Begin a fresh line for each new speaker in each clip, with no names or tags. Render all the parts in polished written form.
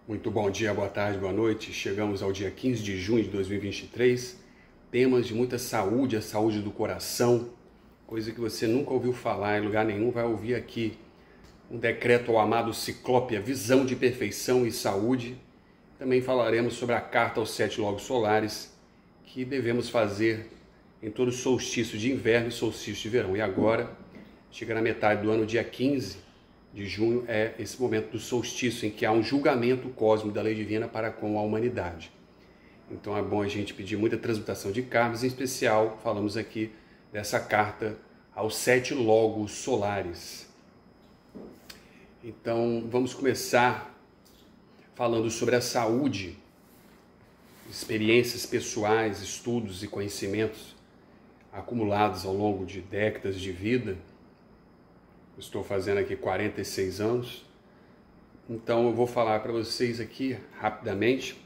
Muito bom dia, boa tarde, boa noite. Chegamos ao dia 15 de junho de 2023. Temas de muita saúde, a saúde do coração, coisa que você nunca ouviu falar em lugar nenhum, vai ouvir aqui. Um decreto ao amado Ciclope, a visão de perfeição e saúde. Também falaremos sobre a carta aos 7 logos solares, que devemos fazer em todo solstício de inverno e solstício de verão. E agora, chega na metade do ano, dia 15 de junho, é esse momento do solstício em que há um julgamento cósmico da lei divina para com a humanidade. Então é bom a gente pedir muita transmutação de karmas, em especial falamos aqui dessa carta aos 7 logos solares. Então vamos começar falando sobre a saúde, experiências pessoais, estudos e conhecimentos acumulados ao longo de décadas de vida. Estou fazendo aqui 46 anos, então eu vou falar para vocês aqui rapidamente,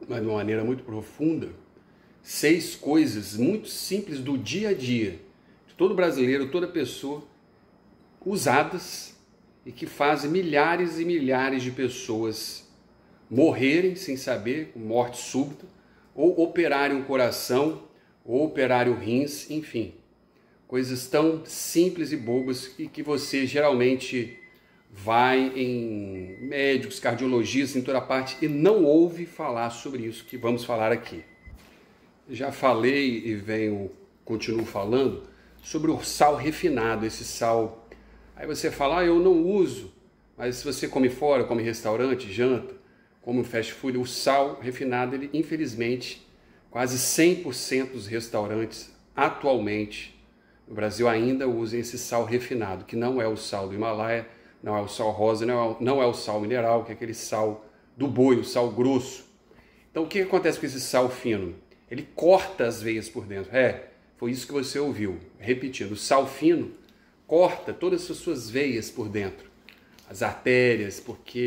mas de uma maneira muito profunda, 6 coisas muito simples do dia a dia, de todo brasileiro, toda pessoa, usadas e que fazem milhares e milhares de pessoas morrerem sem saber, com morte súbita, ou operarem o coração, ou operarem o rins, enfim. Coisas tão simples e bobas e que você geralmente vai em médicos, cardiologistas, em toda parte e não ouve falar sobre isso que vamos falar aqui. Já falei e continuo falando sobre o sal refinado, esse sal. Aí você fala, eu não uso, mas se você come fora, come em restaurante, janta, come um fast food, o sal refinado, ele infelizmente, quase 100% dos restaurantes atualmente no Brasil ainda usam esse sal refinado, que não é o sal do Himalaia, não é o sal rosa, não é o sal mineral, que é aquele sal do boi, o sal grosso. Então o que acontece com esse sal fino? Ele corta as veias por dentro. Foi isso que você ouviu. Repetindo, o sal fino corta todas as suas veias por dentro, as artérias, porque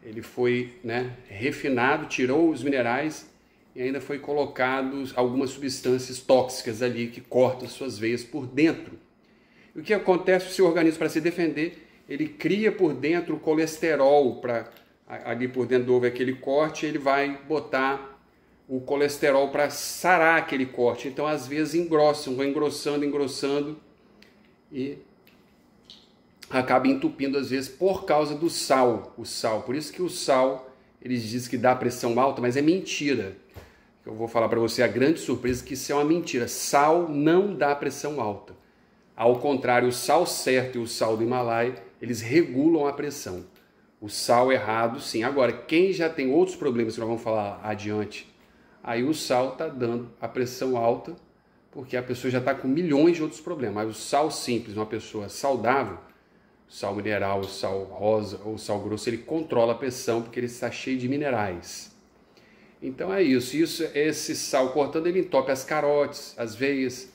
ele foi refinado, tirou os minerais e ainda foi colocado algumas substâncias tóxicas ali que cortam suas veias por dentro. E o que acontece? O seu organismo, para se defender, ele cria por dentro o colesterol, ali por dentro houve aquele corte, ele vai botar o colesterol para sarar aquele corte. Então, às vezes, vão engrossando e acaba entupindo, às vezes, por causa do sal. O sal. Por isso que o sal, eles dizem que dá pressão alta, mas é mentira. Eu vou falar para você a grande surpresa que isso é uma mentira. Sal não dá pressão alta. Ao contrário, o sal certo e o sal do Himalaia, eles regulam a pressão. O sal errado, sim. Agora, quem já tem outros problemas, que nós vamos falar adiante, aí o sal está dando a pressão alta, porque a pessoa já está com milhões de outros problemas. Mas o sal simples, uma pessoa saudável, o sal mineral, o sal rosa ou o sal grosso, ele controla a pressão, porque ele está cheio de minerais. Então é isso. Esse sal cortando, ele entope as carótides, as veias,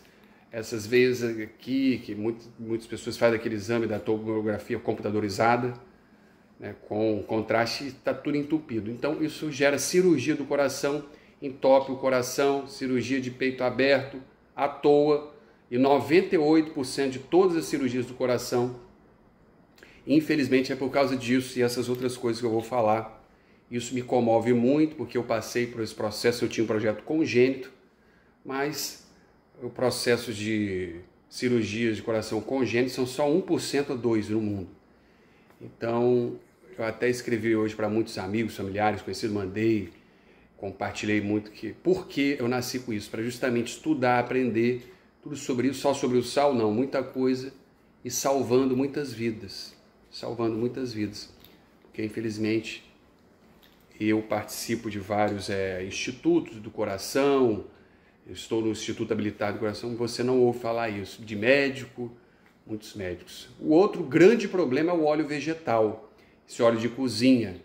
essas veias aqui, que muitas pessoas fazem aquele exame da tomografia computadorizada, com contraste, está tudo entupido. Então isso gera cirurgia do coração, entope o coração, cirurgia de peito aberto, à toa, e 98% de todas as cirurgias do coração, infelizmente, é por causa disso e essas outras coisas que eu vou falar. Isso me comove muito, porque eu passei por esse processo, eu tinha um projeto congênito, mas o processo de cirurgias de coração congênito são só 1% a 2% no mundo. Então, eu até escrevi hoje para muitos amigos, familiares, conhecidos, compartilhei muito por que eu nasci com isso, para justamente estudar, aprender tudo sobre isso, só sobre o sal, não, muita coisa, e salvando muitas vidas, porque infelizmente eu participo de vários institutos do coração, eu estou no Instituto Habilitado do Coração, você não ouve falar isso, de médico, muitos médicos. O outro grande problema é o óleo vegetal, esse óleo de cozinha,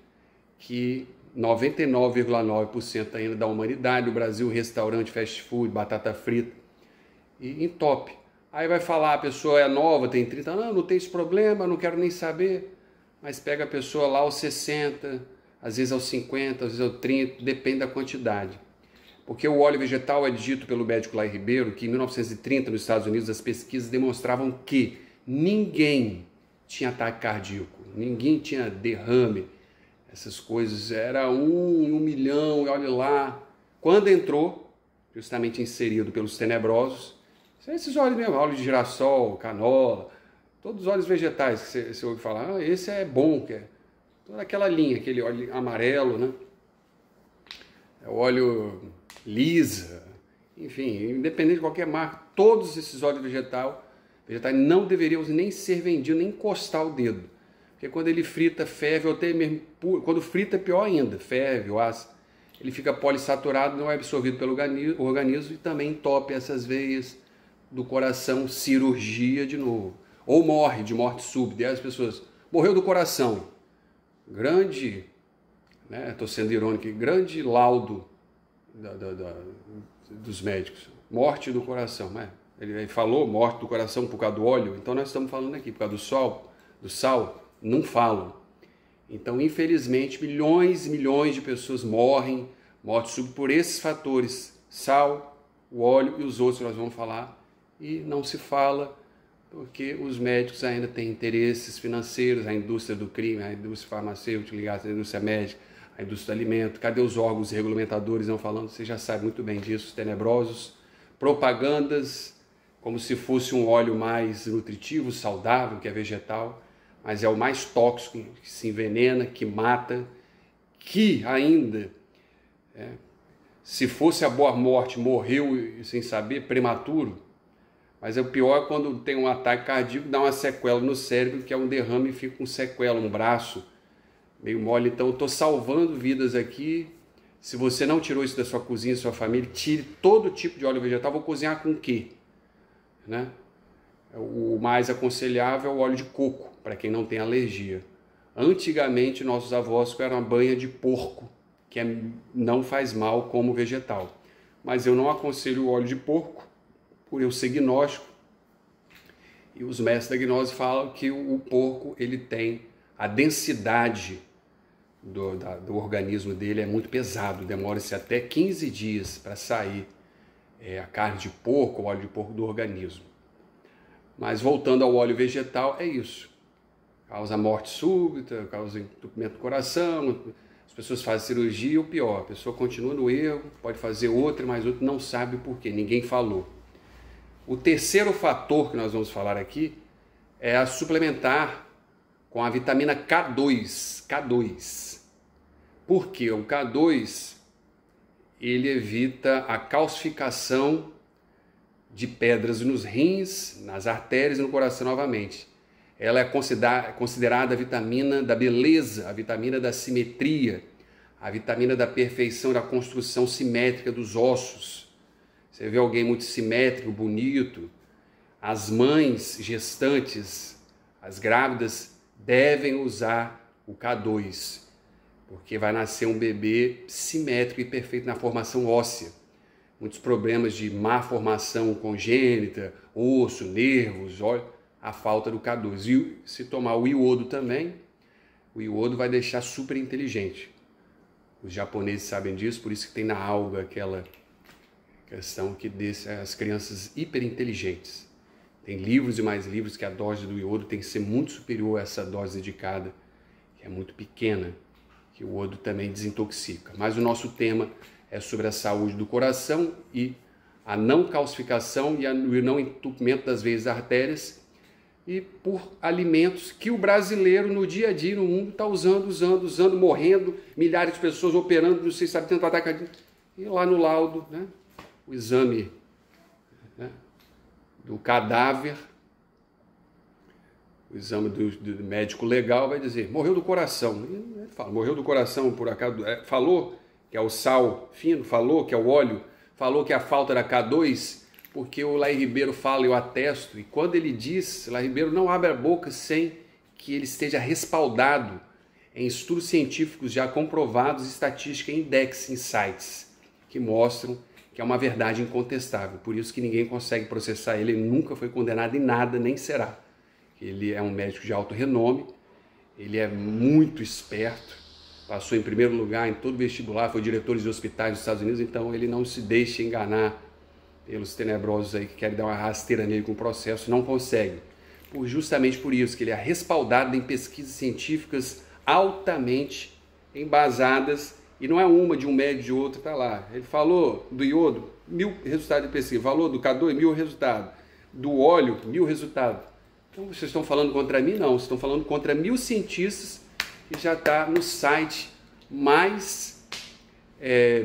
que 99,9% ainda da humanidade, do Brasil, restaurante, fast food, batata frita, e entope. Aí vai falar, a pessoa é nova, tem 30 anos, não tem esse problema, não quero nem saber, mas pega a pessoa lá aos 60, às vezes aos 50, às vezes aos 30, depende da quantidade. Porque o óleo vegetal é dito pelo médico Lai Ribeiro que em 1930, nos Estados Unidos, as pesquisas demonstravam que ninguém tinha ataque cardíaco, ninguém tinha derrame, essas coisas, era 1 milhão, e olha lá. Quando entrou, justamente inserido pelos tenebrosos, esses óleos mesmo, óleo de girassol, canola, todos os óleos vegetais que você ouve falar, esse é bom, que é toda aquela linha, aquele óleo amarelo, né? É óleo lisa, enfim, independente de qualquer marca, todos esses óleos vegetais não deveriam nem ser vendidos, nem encostar o dedo. Porque quando ele frita, ferve, ou até mesmo quando frita é pior ainda, ferve, ou assa, ele fica polissaturado, não é absorvido pelo organismo e também entope essas veias do coração, cirurgia de novo. Ou morre de morte súbita. E as pessoas, morreu do coração. Grande, né, estou sendo irônico, grande laudo dos médicos. Morte do coração, né? Ele falou morte do coração por causa do óleo, então nós estamos falando aqui por causa do sal, não falam. Então, infelizmente, milhões e milhões de pessoas morrem, morte súbita por esses fatores, sal, o óleo e os outros que nós vamos falar, e não se fala porque os médicos ainda têm interesses financeiros, a indústria do crime, a indústria farmacêutica ligada à indústria médica, a indústria do alimento. Cadê os órgãos regulamentadores não falando? Você já sabe muito bem disso, os tenebrosos, propagandas, como se fosse um óleo mais nutritivo, saudável, que é vegetal, mas é o mais tóxico, que se envenena, que mata, que ainda, se fosse a boa morte, morreu sem saber, prematuro, mas o pior é quando tem um ataque cardíaco, dá uma sequela no cérebro, que é um derrame e fica com sequela, um braço meio mole. Então eu estou salvando vidas aqui. Se você não tirou isso da sua cozinha, da sua família, tire todo tipo de óleo vegetal. Vou cozinhar com o quê? Né? O mais aconselhável é o óleo de coco, para quem não tem alergia. Antigamente, nossos avós eram a banha de porco, que não faz mal como vegetal. Mas eu não aconselho o óleo de porco, por eu ser gnóstico. E os mestres da gnose falam que o porco ele tem a densidade do organismo dele é muito pesado, demora-se até 15 dias para sair a carne de porco, o óleo de porco do organismo. Mas voltando ao óleo vegetal, é isso. Causa morte súbita, causa entupimento do coração, as pessoas fazem cirurgia, o pior, a pessoa continua no erro, pode fazer outra, mas outra não sabe o porquê, ninguém falou. O terceiro fator que nós vamos falar aqui é a suplementar com a vitamina K2. Por quê? O K2 ele evita a calcificação de pedras nos rins, nas artérias e no coração novamente. Ela é considerada a vitamina da beleza, a vitamina da simetria, a vitamina da perfeição, da construção simétrica dos ossos. Você vê alguém muito simétrico, bonito, as mães gestantes, as grávidas, devem usar o K2, porque vai nascer um bebê simétrico e perfeito na formação óssea. Muitos problemas de má formação congênita, osso, nervos, olha, a falta do K2. E se tomar o iodo também, o iodo vai deixar super inteligente. Os japoneses sabem disso, por isso que tem na alga aquela questão que deixa as crianças hiperinteligentes. Tem livros e mais livros que a dose do iodo tem que ser muito superior a essa dose indicada, que é muito pequena, que o iodo também desintoxica. Mas o nosso tema é sobre a saúde do coração e a não calcificação e o não entupimento das veias das artérias e por alimentos que o brasileiro no dia a dia no mundo está usando, morrendo, milhares de pessoas operando, não sei se sabe, tentando atacar. E lá no laudo, né, o exame, né, do cadáver, o exame do médico legal vai dizer, morreu do coração. Ele fala, morreu do coração por acaso, falou que é o sal fino, falou que é o óleo, falou que é a falta da K2, porque o Laí Ribeiro fala, eu atesto, e quando ele diz, Laí Ribeiro não abre a boca sem que ele esteja respaldado em estudos científicos já comprovados, estatística e index insights, que mostram que é uma verdade incontestável. Por isso que ninguém consegue processar ele, ele nunca foi condenado em nada, nem será. Ele é um médico de alto renome, ele é muito esperto, passou em primeiro lugar em todo vestibular, foi diretor de hospitais dos Estados Unidos, então ele não se deixa enganar pelos tenebrosos aí que querem dar uma rasteira nele com o processo, não consegue. Justamente por isso que ele é respaldado em pesquisas científicas altamente embasadas, e não é uma de um médico de outro, está lá. Ele falou do iodo, 1000 resultados de pesquisa, falou do K2, 1000 resultados, do óleo, 1000 resultados. Então vocês estão falando contra mim? Não, vocês estão falando contra 1000 cientistas que já está no site mais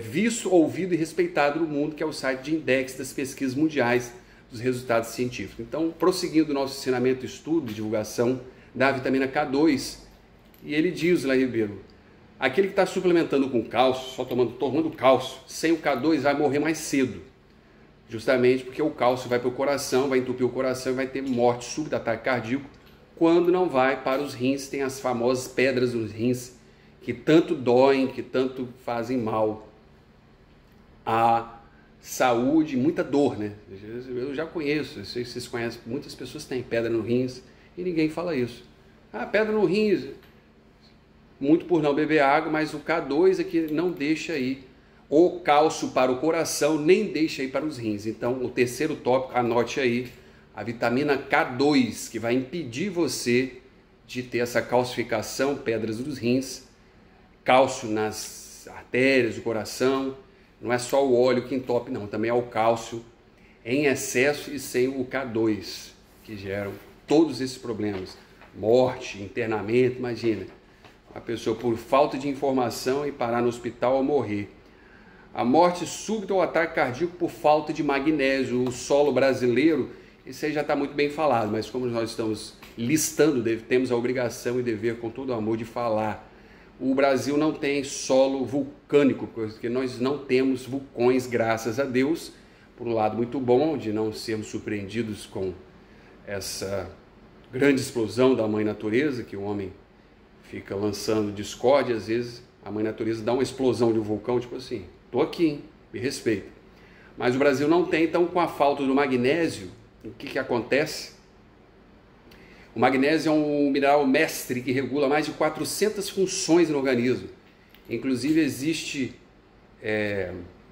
visto, ouvido e respeitado no mundo, que é o site de index das pesquisas mundiais dos resultados científicos. Então, prosseguindo o nosso ensinamento, estudo e divulgação da vitamina K2, e ele diz lá, Ribeiro, aquele que está suplementando com cálcio, só tomando cálcio, sem o K2 vai morrer mais cedo, justamente porque o cálcio vai para o coração, vai entupir o coração e vai ter morte súbita, ataque cardíaco, quando não vai para os rins, tem as famosas pedras nos rins, que tanto doem, que tanto fazem mal à saúde, muita dor, né? Eu já conheço, vocês conhecem, muitas pessoas têm pedra no rins e ninguém fala isso. Ah, pedra no rins, muito por não beber água, mas o K2 aqui não deixa ir o cálcio para o coração, nem deixa ir para os rins. Então, o terceiro tópico, anote aí, a vitamina K2, que vai impedir você de ter essa calcificação, pedras nos rins, cálcio nas artérias do coração. Não é só o óleo que entope, não, também é o cálcio em excesso e sem o K2, que geram todos esses problemas. Morte, internamento, imagina, a pessoa por falta de informação e parar no hospital ou morrer. A morte súbita ou ataque cardíaco por falta de magnésio. O solo brasileiro, isso aí já está muito bem falado, mas como nós estamos listando, temos a obrigação e dever com todo o amor de falar. O Brasil não tem solo vulcânico, porque nós não temos vulcões, graças a Deus, por um lado muito bom, de não sermos surpreendidos com essa grande explosão da mãe natureza, que o homem fica lançando discórdia, às vezes a mãe natureza dá uma explosão de um vulcão, tipo assim, tô aqui, hein? Me respeita. Mas o Brasil não tem, então com a falta do magnésio, o que acontece? O magnésio é um mineral mestre que regula mais de 400 funções no organismo. Inclusive existe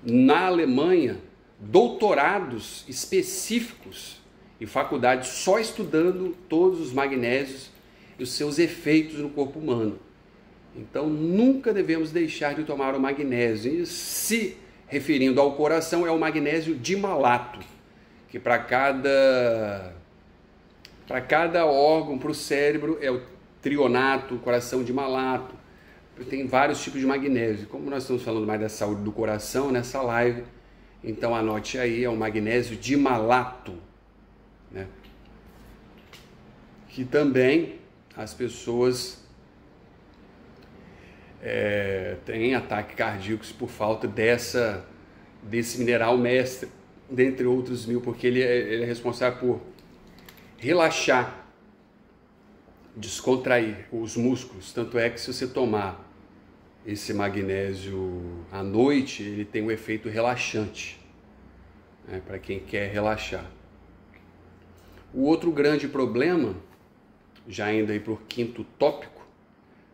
na Alemanha doutorados específicos e faculdades só estudando todos os magnésios e os seus efeitos no corpo humano. Então nunca devemos deixar de tomar o magnésio. E se referindo ao coração, é o magnésio dimalato, que para cada órgão, para o cérebro, é o trionato, o coração dimalato. Tem vários tipos de magnésio. Como nós estamos falando mais da saúde do coração nessa live, então anote aí, é o magnésio dimalato, né? Que também as pessoas têm ataques cardíacos por falta desse mineral mestre, dentre outros 1000, porque ele é responsável por relaxar, descontrair os músculos. Tanto é que se você tomar esse magnésio à noite, ele tem um efeito relaxante, né, para quem quer relaxar. O outro grande problema, já indo aí para o quinto tópico,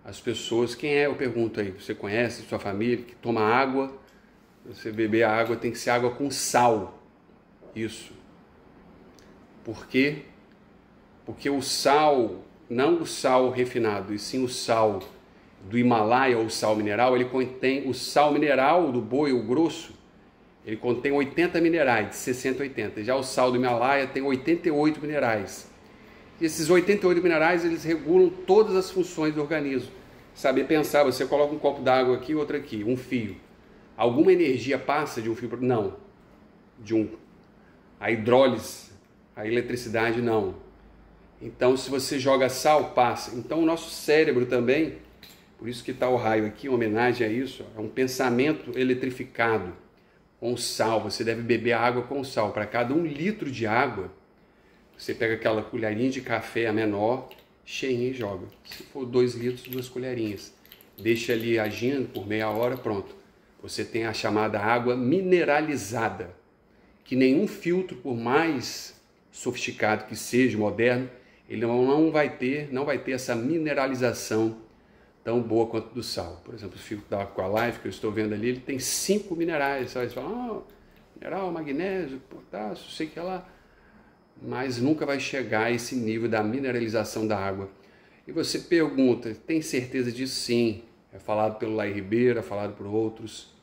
as pessoas, eu pergunto aí, você conhece, sua família, que toma água, você beber a água tem que ser água com sal. Isso. Por quê? Porque o sal, não o sal refinado, e sim o sal do Himalaia, ou sal mineral, ele contém o sal mineral do boi, o grosso, ele contém 80 minerais, de 60 a 80. Já o sal do Himalaia tem 88 minerais. E esses 88 minerais, eles regulam todas as funções do organismo. Saber pensar, você coloca um copo d'água aqui, outro aqui, um fio. Alguma energia passa de um fio para outro? Não. A hidrólise, a eletricidade, não. Então, se você joga sal, passa. Então, o nosso cérebro também, por isso que está o raio aqui, em homenagem a isso, é um pensamento eletrificado com sal. Você deve beber água com sal. Para cada 1 litro de água, você pega aquela colherinha de café, a menor, cheinha e joga. Se for 2 litros, 2 colherinhas. Deixa ali agindo por meia hora, pronto. Você tem a chamada água mineralizada, que nenhum filtro, por mais sofisticado que seja, moderno, ele não vai ter essa mineralização tão boa quanto do sal. Por exemplo, o filtro da Aqualife que eu estou vendo ali, ele tem 5 minerais. Você vai falar, mineral, magnésio, potássio, sei que lá, mas nunca vai chegar a esse nível da mineralização da água. E você pergunta, tem certeza disso? Sim, É falado pelo Laí Ribeiro, é falado por outros.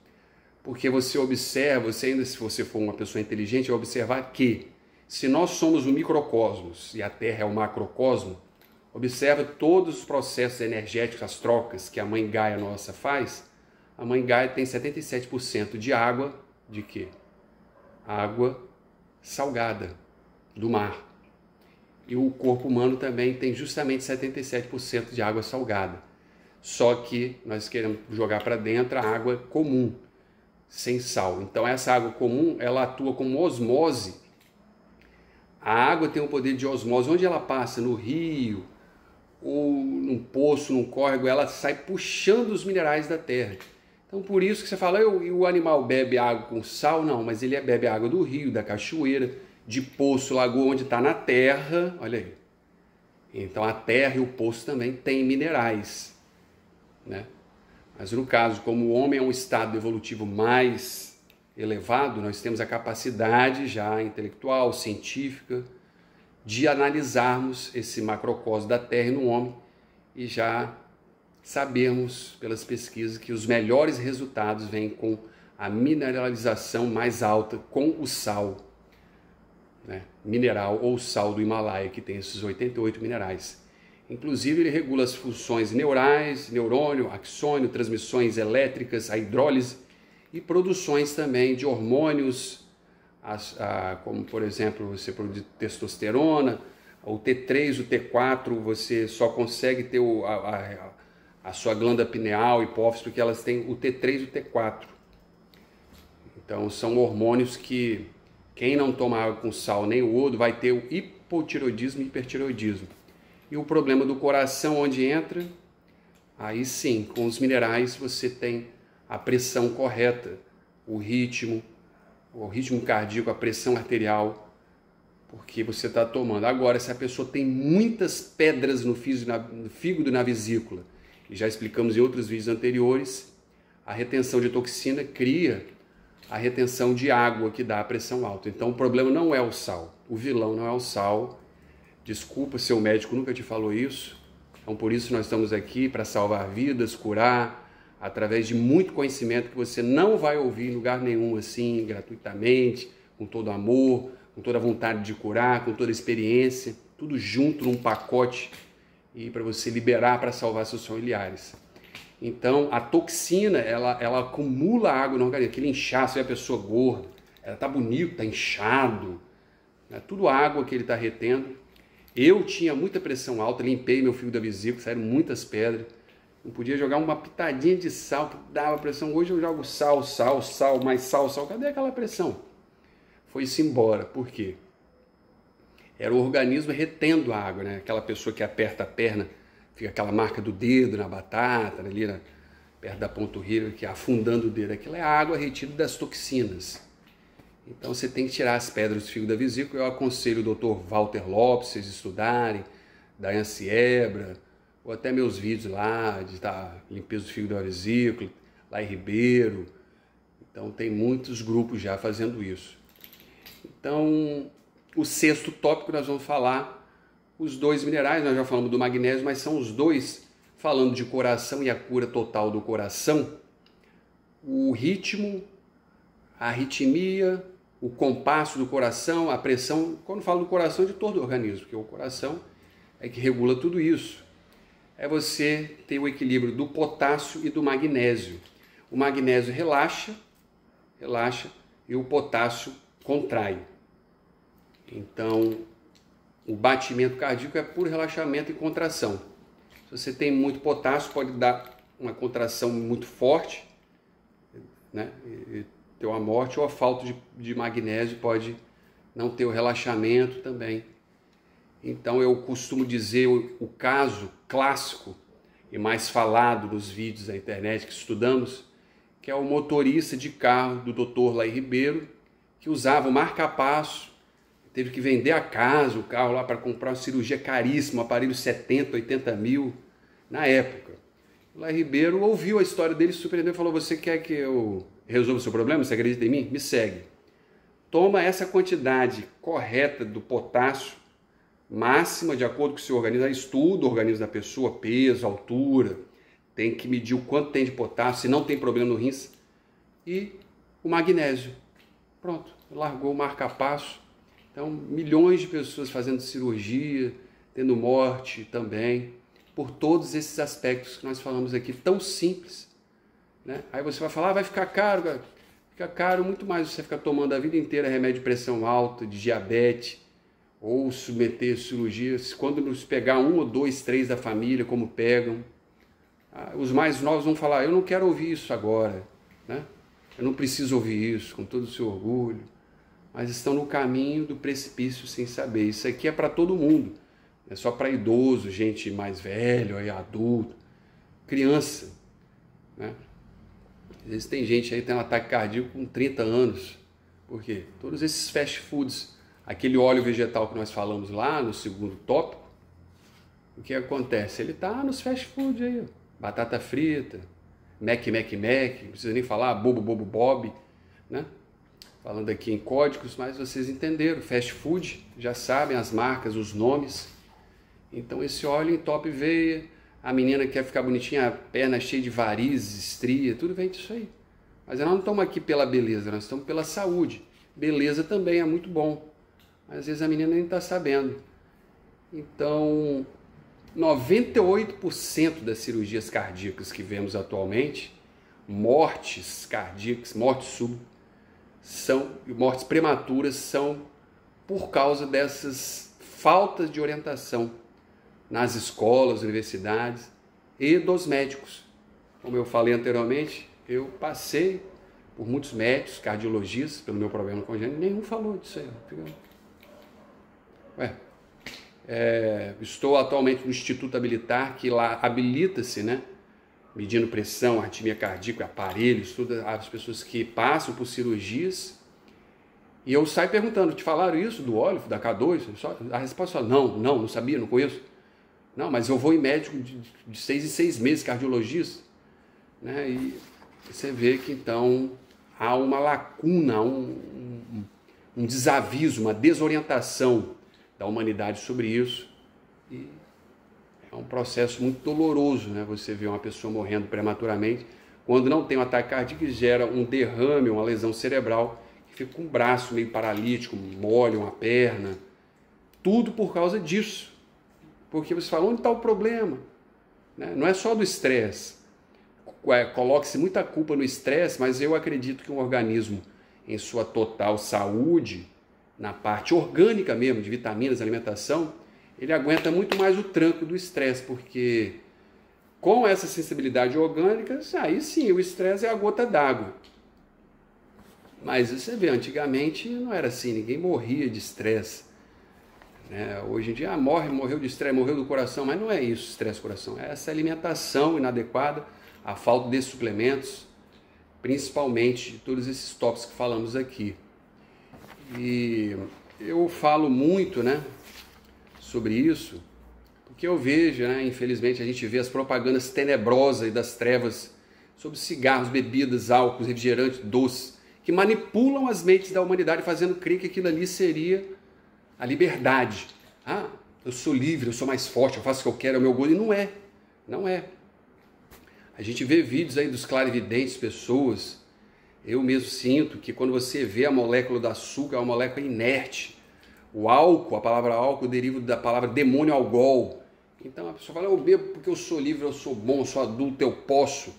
Porque você observa, ainda se você for uma pessoa inteligente, vai observar que se nós somos o microcosmos e a Terra é o macrocosmo, observa todos os processos energéticos, as trocas que a Mãe Gaia nossa faz. A Mãe Gaia tem 77% de água, de quê? Água salgada, do mar. E o corpo humano também tem justamente 77% de água salgada. Só que nós queremos jogar para dentro a água comum, sem sal. Então essa água comum, ela atua como osmose. A água tem um poder de osmose. Onde ela passa, no rio, ou num poço, num córrego, ela sai puxando os minerais da terra. Então por isso que você fala, o animal bebe água com sal? Não, mas ele bebe água do rio, da cachoeira, de poço, lagoa, onde está na terra. Olha aí. Então a terra e o poço também têm minerais, né? Mas no caso, como o homem é um estado evolutivo mais elevado, nós temos a capacidade já intelectual, científica, de analisarmos esse macrocosmo da Terra e no homem e já sabermos pelas pesquisas que os melhores resultados vêm com a mineralização mais alta com o sal, né, mineral ou sal do Himalaia, que tem esses 88 minerais. Inclusive, ele regula as funções neurais, neurônio, axônio, transmissões elétricas, a hidrólise e produções também de hormônios, como, por exemplo, você produz testosterona, o T3, o T4, você só consegue ter a sua glândula pineal, hipófise, porque elas têm o T3 e o T4. Então, são hormônios que quem não toma água com sal nem o iodo vai ter o hipotireoidismo e hipertireoidismo. E o problema do coração, onde entra, aí sim, com os minerais você tem a pressão correta, o ritmo cardíaco, a pressão arterial, porque você está tomando. Agora, se a pessoa tem muitas pedras no fígado e na vesícula, e já explicamos em outros vídeos anteriores, a retenção de toxina cria a retenção de água que dá a pressão alta. Então o problema não é o sal, o vilão não é o sal. Desculpa, seu médico nunca te falou isso. Então por isso nós estamos aqui para salvar vidas, curar, através de muito conhecimento que você não vai ouvir em lugar nenhum assim, gratuitamente, com todo amor, com toda a vontade de curar, com toda a experiência, tudo junto num pacote e para você liberar para salvar seus familiares. Então, a toxina, ela acumula água no organismo, aquele inchaço, é a pessoa gorda, ela está bonita, está inchado, né? Tudo água que ele está retendo. Eu tinha muita pressão alta, limpei meu fígado da vesícula, saíram muitas pedras, não podia jogar uma pitadinha de sal que dava pressão. Hoje eu jogo sal, mais sal, cadê aquela pressão? Foi-se embora, por quê? Era o organismo retendo a água, né? Aquela pessoa que aperta a perna, fica aquela marca do dedo na batata, ali perto da panturrilha, que é afundando o dedo. Aquilo é a água retida das toxinas. Então você tem que tirar as pedras do fígado da vesícula. Eu aconselho o Dr. Walter Lopes, vocês estudarem, Dayan Siebra, ou até meus vídeos lá, de limpeza do fígado da vesícula, Laí Ribeiro. Então tem muitos grupos já fazendo isso. Então, o sexto tópico nós vamos falar os dois minerais, nós já falamos do magnésio, mas são os dois, falando de coração e a cura total do coração, o ritmo, a arritmia, o compasso do coração, a pressão. Quando falo do coração, de todo o organismo, porque o coração é que regula tudo isso. É você ter o equilíbrio do potássio e do magnésio. O magnésio relaxa, e o potássio contrai. Então, o batimento cardíaco é puro relaxamento e contração. Se você tem muito potássio, pode dar uma contração muito forte, né? E ter uma morte, ou a falta de magnésio pode não ter o relaxamento também. Então eu costumo dizer o caso clássico e mais falado nos vídeos da internet que estudamos, que é o motorista de carro do Dr. Laí Ribeiro, que usava o marca-passo, teve que vender a casa, o carro lá para comprar uma cirurgia caríssima, um aparelho 70, 80 mil na época. O Laí Ribeiro ouviu a história dele, se surpreendeu e falou: você quer que eu resolva o seu problema? Você acredita em mim? Me segue. Toma essa quantidade correta do potássio, máxima, de acordo com o seu organismo. Estuda o organismo da pessoa, peso, altura, tem que medir o quanto tem de potássio, se não tem problema no rins, e o magnésio. Pronto, largou o marca-passo. Então, milhões de pessoas fazendo cirurgia, tendo morte também, por todos esses aspectos que nós falamos aqui, tão simples, né? Aí você vai falar, vai ficar caro, cara. Fica caro muito mais você ficar tomando a vida inteira remédio de pressão alta, de diabetes, ou submeter a cirurgias, quando nos pegar 1 ou 2, 3 da família, como pegam. Os mais novos vão falar, eu não quero ouvir isso agora, né? Eu não preciso ouvir isso, com todo o seu orgulho, mas estão no caminho do precipício sem saber. Isso aqui é para todo mundo, não é só para idoso, gente mais velho, adulto, criança, né? Às vezes tem gente aí que tem um ataque cardíaco com 30 anos. Por quê? Todos esses fast foods, aquele óleo vegetal que nós falamos lá no segundo tópico, o que acontece? Ele está nos fast foods aí, ó. Batata frita, Mac, não precisa nem falar, bobo, bob, né? Falando aqui em códigos, mas vocês entenderam, fast food, já sabem as marcas, os nomes. Então esse óleo entope veia, a menina que quer ficar bonitinha, a perna cheia de varizes, estria, tudo vem disso aí. Mas nós não estamos aqui pela beleza, nós estamos pela saúde. Beleza também é muito bom, mas às vezes a menina nem está sabendo. Então, 98% das cirurgias cardíacas que vemos atualmente, mortes cardíacas, mortes mortes prematuras, são por causa dessas faltas de orientação nas escolas, universidades e dos médicos. Como eu falei anteriormente, eu passei por muitos médicos, cardiologistas, pelo meu problema congênito, nenhum falou disso aí. Estou atualmente no Instituto Habilitar, que lá habilita-se, né, medindo pressão, arritmia cardíaca, aparelhos, todas as pessoas que passam por cirurgias. E eu saio perguntando, te falaram isso do óleo, da K2? A resposta é não sabia, não conheço. Não, mas eu vou em médico de 6 em 6 meses, cardiologista, né? E você vê que então há uma lacuna, um desaviso, uma desorientação da humanidade sobre isso. E é um processo muito doloroso, né? Você vê uma pessoa morrendo prematuramente, quando não tem um ataque cardíaco, gera um derrame, uma lesão cerebral, que fica com o braço meio paralítico, mole uma perna, tudo por causa disso. Porque você fala, onde está o problema? Né? Não é só do estresse. Coloque-se muita culpa no estresse, mas eu acredito que um organismo em sua total saúde, na parte orgânica mesmo, de vitaminas, alimentação, ele aguenta muito mais o tranco do estresse, porque com essa sensibilidade orgânica, aí sim, o estresse é a gota d'água. Mas você vê, antigamente não era assim, ninguém morria de estresse. Hoje em dia, morreu de estresse, morreu do coração, mas não é isso, estresse do coração, é essa alimentação inadequada, a falta de suplementos, principalmente de todos esses tópicos que falamos aqui. E eu falo muito, né, sobre isso, porque eu vejo, né, infelizmente a gente vê as propagandas tenebrosas e das trevas sobre cigarros, bebidas, álcool, refrigerantes, doces, que manipulam as mentes da humanidade, fazendo crer que aquilo ali seria a liberdade. Eu sou livre, eu sou mais forte, eu faço o que eu quero, é o meu gosto. E não é. A gente vê vídeos aí dos clarividentes, pessoas, eu mesmo sinto que quando você vê a molécula do açúcar, é uma molécula inerte. O álcool, a palavra álcool deriva da palavra demônio algol. Então a pessoa fala, eu bebo porque eu sou livre, eu sou bom, eu sou adulto, eu posso.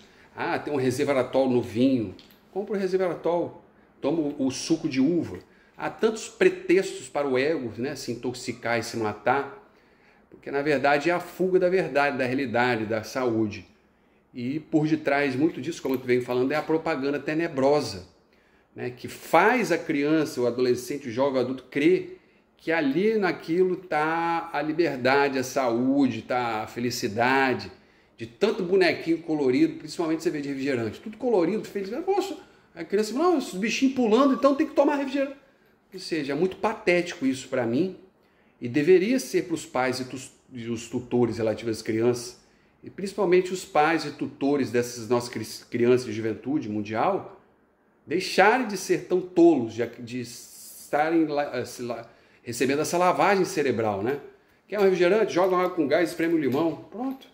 Tem um resveratrol no vinho. Compra o resveratrol, toma o suco de uva. Há tantos pretextos para o ego, né, se intoxicar e se matar, porque na verdade é a fuga da verdade, da realidade, da saúde. E por detrás muito disso, como eu venho falando, é a propaganda tenebrosa, né, que faz a criança, o adolescente, o jovem, o adulto crer que ali naquilo está a liberdade, a saúde, está a felicidade, de tanto bonequinho colorido, principalmente você vê de refrigerante, tudo colorido, feliz. Nossa, a criança fala, não, esses bichinhos pulando, então tem que tomar refrigerante. Ou seja, é muito patético isso para mim, e deveria ser para os pais e os tutores relativos às crianças, e principalmente os pais e tutores dessas nossas crianças de juventude mundial, deixarem de ser tão tolos, de estarem recebendo essa lavagem cerebral, né? Quer um refrigerante? Joga uma água com gás, espreme um limão, pronto.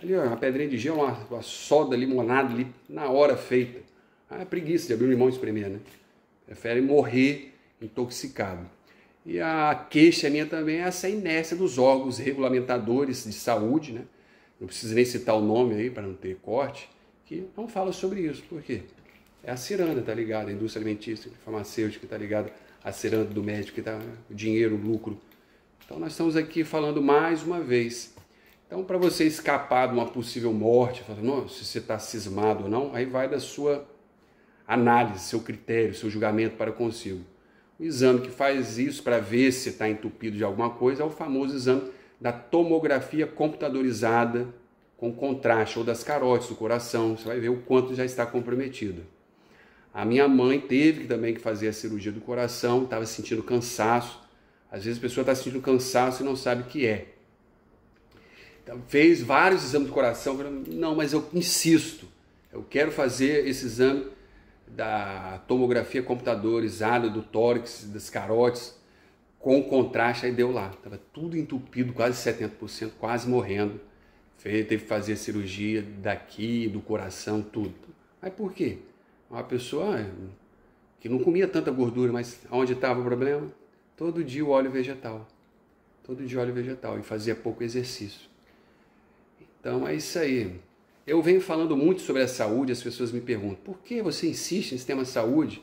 Ali, ó, uma pedrinha de gelo, uma soda, limonada ali, na hora feita. É preguiça de abrir um limão e espremer, né? Prefere morrer intoxicado. E a queixa minha também é essa inércia dos órgãos regulamentadores de saúde, né? Não preciso nem citar o nome aí para não ter corte, que não fala sobre isso. Por quê? É a ciranda, tá ligado? A indústria alimentícia, farmacêutica, tá ligada? A ciranda do médico, que tá o dinheiro, o lucro. Então nós estamos aqui falando mais uma vez. Então, para você escapar de uma possível morte, falando, se você está cismado ou não, aí vai da sua análise, seu critério, seu julgamento para consigo. O exame que faz isso para ver se está entupido de alguma coisa é o famoso exame da tomografia computadorizada com contraste, ou das carótides do coração. Você vai ver o quanto já está comprometido. A minha mãe teve também que fazer a cirurgia do coração, estava sentindo cansaço. Às vezes a pessoa está sentindo cansaço e não sabe o que é. Então, fez vários exames do coração, falando, não, mas eu insisto, eu quero fazer esse exame da tomografia computadorizada, do tórax, das carótides, com contraste, aí deu lá. Estava tudo entupido, quase 70%, quase morrendo. Teve que fazer a cirurgia daqui, do coração, tudo. Mas por quê? Uma pessoa que não comia tanta gordura, mas onde estava o problema? Todo dia o óleo vegetal. Todo dia óleo vegetal. E fazia pouco exercício. Então é isso aí. Eu venho falando muito sobre a saúde, as pessoas me perguntam, por que você insiste nesse tema saúde?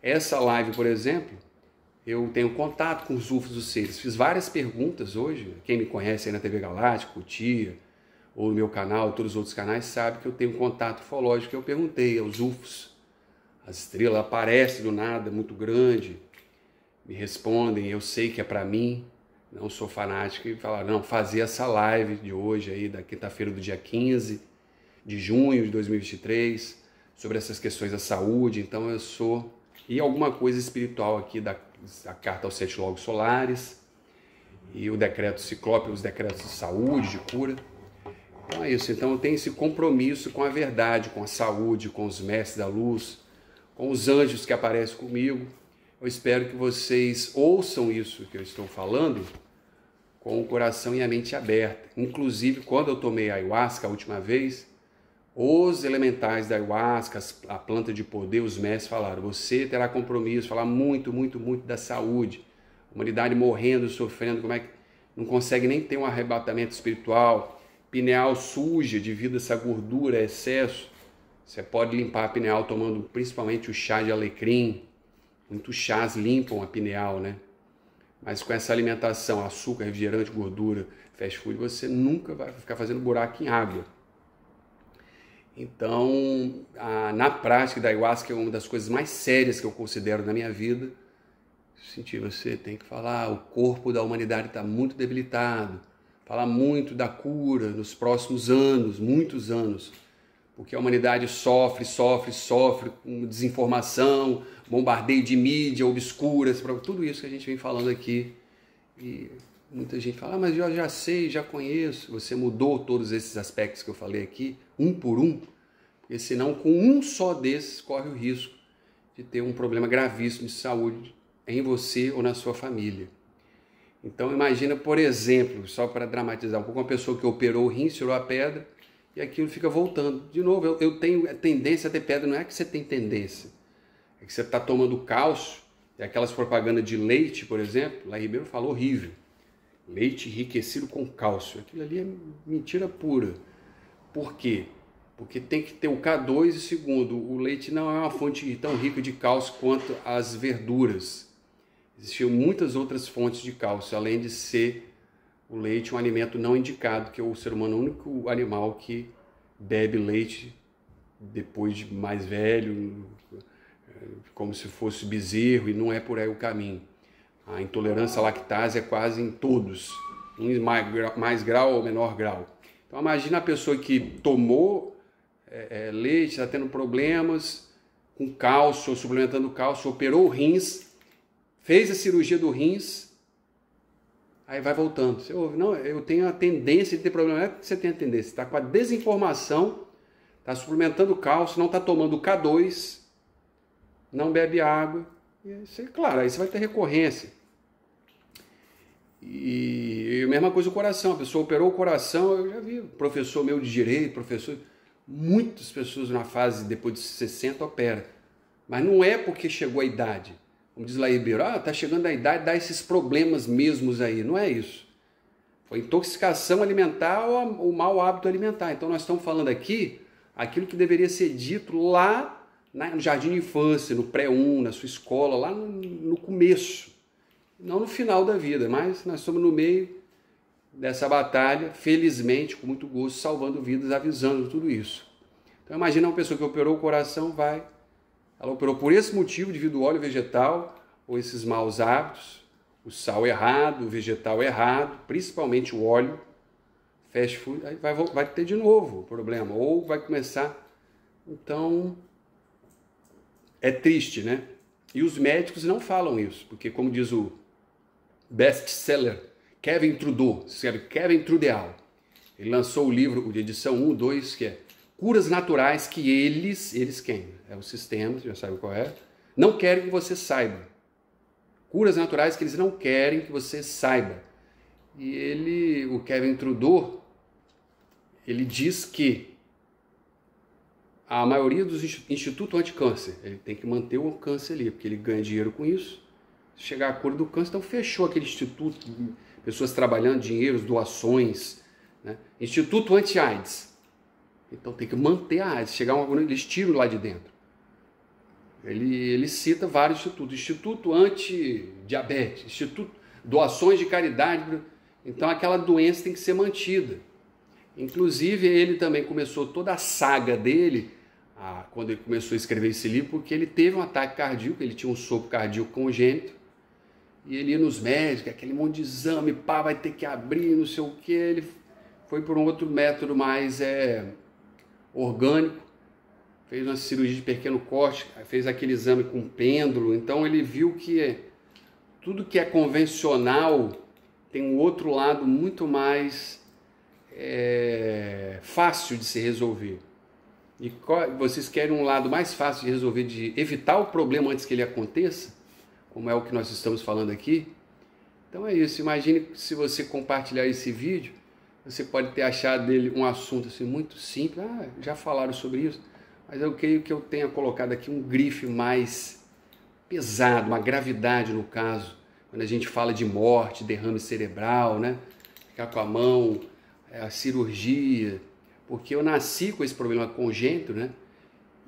Essa live, por exemplo, eu tenho contato com os UFOs dos seres. Fiz várias perguntas hoje. Quem me conhece aí na TV Galáctica, o Tia, ou no meu canal, todos os outros canais, sabe que eu tenho um contato ufológico. Eu perguntei aos UFOs. As estrelas aparecem do nada, muito grande. Me respondem, eu sei que é para mim. Não sou fanático e falaram, não, fazer essa live de hoje aí, da quinta-feira do dia 15 de junho de 2023, sobre essas questões da saúde. Então eu sou, e alguma coisa espiritual aqui da carta aos 7 logos solares, e o decreto ciclope, os decretos de saúde, de cura. Então é isso, então eu tenho esse compromisso com a verdade, com a saúde, com os mestres da luz, com os anjos que aparecem comigo. Eu espero que vocês ouçam isso que eu estou falando com o coração e a mente aberta. Inclusive, quando eu tomei ayahuasca a última vez, os elementais da ayahuasca, a planta de poder, os mestres falaram, você terá compromisso, falar muito, muito, muito da saúde. A humanidade morrendo, sofrendo, como é que não consegue nem ter um arrebatamento espiritual, pineal suja devido a essa gordura, excesso. Você pode limpar a pineal tomando principalmente o chá de alecrim. Muitos chás limpam a pineal, né? Mas com essa alimentação, açúcar, refrigerante, gordura, fast food, você nunca vai ficar fazendo buraco em água. Então, na prática da ayahuasca, é uma das coisas mais sérias que eu considero na minha vida. Você tem que falar, o corpo da humanidade está muito debilitado. Falar muito da cura nos próximos anos, muitos anos. Porque a humanidade sofre com desinformação, bombardeio de mídia obscura, tudo isso que a gente vem falando aqui. E muita gente fala, mas eu já sei, já conheço. Você mudou todos esses aspectos que eu falei aqui, um por um, porque senão com um só desses corre o risco de ter um problema gravíssimo de saúde em você ou na sua família. Então imagina, por exemplo, só para dramatizar um pouco, uma pessoa que operou o rim, tirou a pedra, e aquilo fica voltando. De novo, eu tenho tendência a ter pedra, não é que você tem tendência, é que você está tomando cálcio, e aquelas propagandas de leite, por exemplo, lá em Ribeiro falou horrível, leite enriquecido com cálcio, aquilo ali é mentira pura. Por quê? Porque tem que ter o K2 e segundo, o leite não é uma fonte tão rica de cálcio quanto as verduras. Existiam muitas outras fontes de cálcio, além de ser o leite um alimento não indicado, que é o ser humano o único animal que bebe leite depois de mais velho, como se fosse bezerro, e não é por aí o caminho. A intolerância à lactase é quase em todos, em mais grau ou menor grau. Então imagina a pessoa que tomou leite, está tendo problemas com cálcio, suplementando cálcio, operou o rins, fez a cirurgia do rins, aí vai voltando. Você ouve, não, eu tenho a tendência de ter problema. Não é que você tem a tendência, você está com a desinformação, está suplementando cálcio, não está tomando K2, não bebe água. E aí, claro, aí você vai ter recorrência. E a mesma coisa o coração, a pessoa operou o coração, eu já vi professor meu de direito, muitas pessoas na fase depois de 60 operam. Mas não é porque chegou a idade. Como diz lá Ribeiro, tá chegando a idade, dá esses problemas mesmos aí. Não é isso. Foi intoxicação alimentar ou mau hábito alimentar. Então nós estamos falando aqui aquilo que deveria ser dito lá no jardim de infância, no pré-1, na sua escola, lá no começo. Não no final da vida, mas nós estamos no meio dessa batalha, felizmente, com muito gosto, salvando vidas, avisando tudo isso. Então imagina uma pessoa que operou o coração, ela operou por esse motivo, devido ao óleo vegetal, ou esses maus hábitos, o sal errado, o vegetal errado, principalmente o óleo, fast food, aí vai ter de novo o problema, ou vai começar. Então, é triste, né? E os médicos não falam isso, porque como diz o best-seller Kevin Trudeau, escreve Kevin Trudeau, ele lançou o livro de edição 1, 2, que é Curas Naturais que eles quem? É o sistema, já sabe qual é, não querem que você saiba. Curas naturais que eles não querem que você saiba. E o Kevin Trudeau, ele diz que a maioria dos institutos anti-câncer, ele tem que manter o câncer ali, porque ele ganha dinheiro com isso. Se chegar a cura do câncer, então fechou aquele instituto, pessoas trabalhando, dinheiros, doações, né? Instituto anti-AIDS. Então tem que manter a AIDS. Chegar eles tiram lá de dentro. Ele cita vários institutos. Instituto anti-diabetes, instituto doações de caridade. Então aquela doença tem que ser mantida. Inclusive ele também começou toda a saga dele, quando ele começou a escrever esse livro, porque ele teve um ataque cardíaco, ele tinha um sopro cardíaco congênito, e ele ia nos médicos, aquele monte de exame, vai ter que abrir, não sei o que. Ele foi por um outro método mais orgânico, fez uma cirurgia de pequeno corte, fez aquele exame com pêndulo. Então ele viu que tudo que é convencional tem um outro lado muito mais fácil de se resolver. E vocês querem um lado mais fácil de resolver, de evitar o problema antes que ele aconteça, como é o que nós estamos falando aqui? Então é isso. Imagine se você compartilhar esse vídeo, você pode ter achado dele um assunto assim, muito simples. Já falaram sobre isso, mas eu creio que eu tenha colocado aqui um grife mais pesado, uma gravidade no caso, quando a gente fala de morte, derrame cerebral, né? Ficar com a mão, a cirurgia, porque eu nasci com esse problema congênito, né?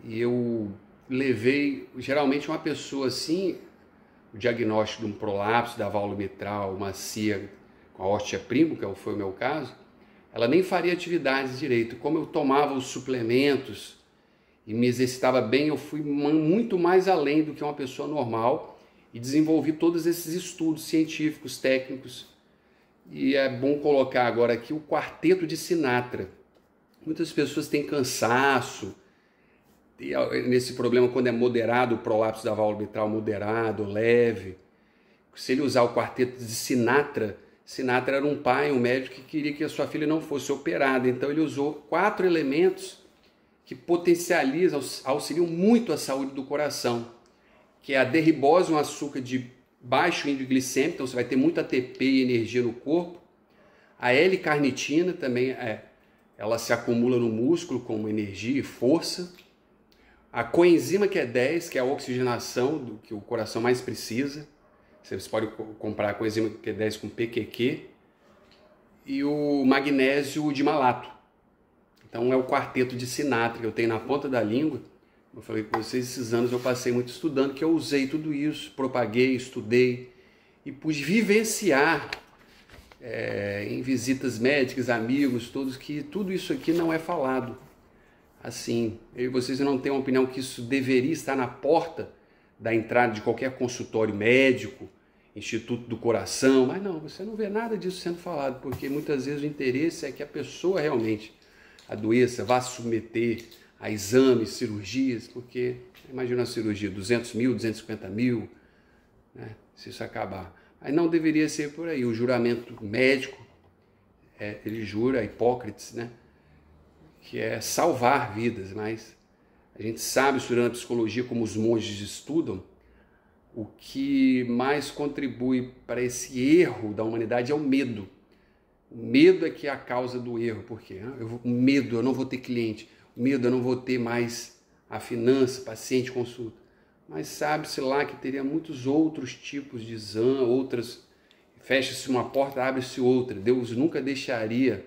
E eu levei, geralmente uma pessoa assim, o diagnóstico de um prolapso da válvula mitral macia com a hóstia primo, que foi o meu caso, ela nem faria atividades direito. Como eu tomava os suplementos e me exercitava bem, eu fui muito mais além do que uma pessoa normal e desenvolvi todos esses estudos científicos, técnicos. E é bom colocar agora aqui o quarteto de Sinatra. Muitas pessoas têm cansaço, nesse problema quando é moderado, o prolapso da válvula mitral moderado, leve. Se ele usar o quarteto de Sinatra, Sinatra era um pai, um médico que queria que a sua filha não fosse operada, então ele usou 4 elementos que potencializam, auxiliam muito a saúde do coração, que é a derribose, um açúcar de baixo índice glicêmico, então você vai ter muita ATP e energia no corpo. A L-carnitina também ela se acumula no músculo como energia e força. A coenzima Q10, que é a oxigenação do que o coração mais precisa. Você pode comprar a coenzima Q10 com PQQ. E o magnésio de malato. Então é o quarteto de Sinatra que eu tenho na ponta da língua. Eu falei com vocês, esses anos eu passei muito estudando, que eu usei tudo isso, propaguei, estudei e pude vivenciar em visitas médicas, amigos, todos, que tudo isso aqui não é falado. Assim, eu e vocês não têm uma opinião que isso deveria estar na porta da entrada de qualquer consultório médico, Instituto do Coração, mas não, você não vê nada disso sendo falado, porque muitas vezes o interesse é que a pessoa realmente adoeça, vá se submeter a exames, cirurgias, porque imagina uma cirurgia, 200 mil, 250 mil, né, se isso acabar. Aí não deveria ser por aí. O juramento médico, ele jura, Hipócrates, né, que é salvar vidas, mas a gente sabe, estudando a psicologia, como os monges estudam, o que mais contribui para esse erro da humanidade é o medo. O medo é que é a causa do erro. Por quê? O medo, eu não vou ter cliente. O medo, eu não vou ter mais a finança, paciente, consulta. Mas sabe-se lá que teria muitos outros tipos de exame, outras. Fecha-se uma porta, abre-se outra. Deus nunca deixaria